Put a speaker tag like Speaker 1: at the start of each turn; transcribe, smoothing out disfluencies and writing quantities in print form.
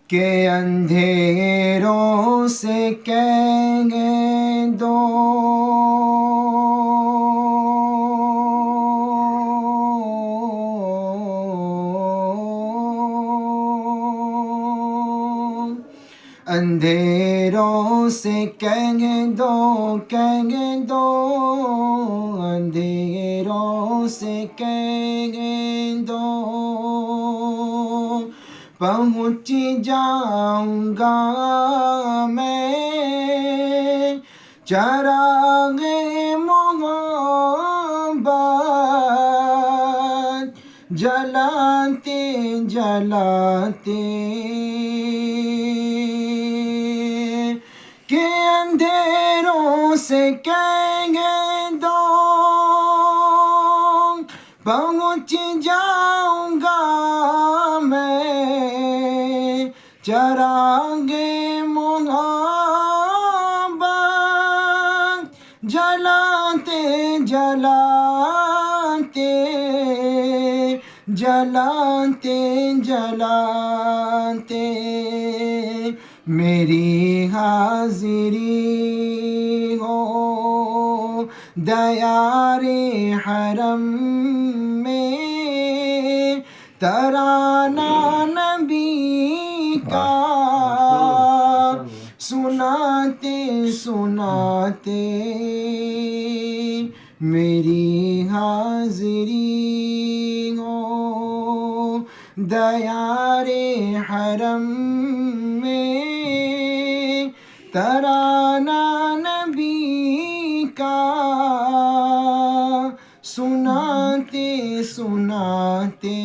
Speaker 1: کہ اندھیروں سے کہیں گے دو اندھیروں سے کہیں گے دو اندھیروں سے کہیں گے دو پہنچ جاؤں گا میں چراغ محبت جلاتے جلاتے کہ اندھیروں سے کہیں گے دو پہنچ جاؤں گا میں چراغ محبت جلاتے جلاتے جلاتے جلاتے میری حاضری ہو دیار حرم میں ترانہ نبی کا سناتے سناتے میری حاضری ہو دیار حرم میں ترانہ نبی کا سناتے سناتے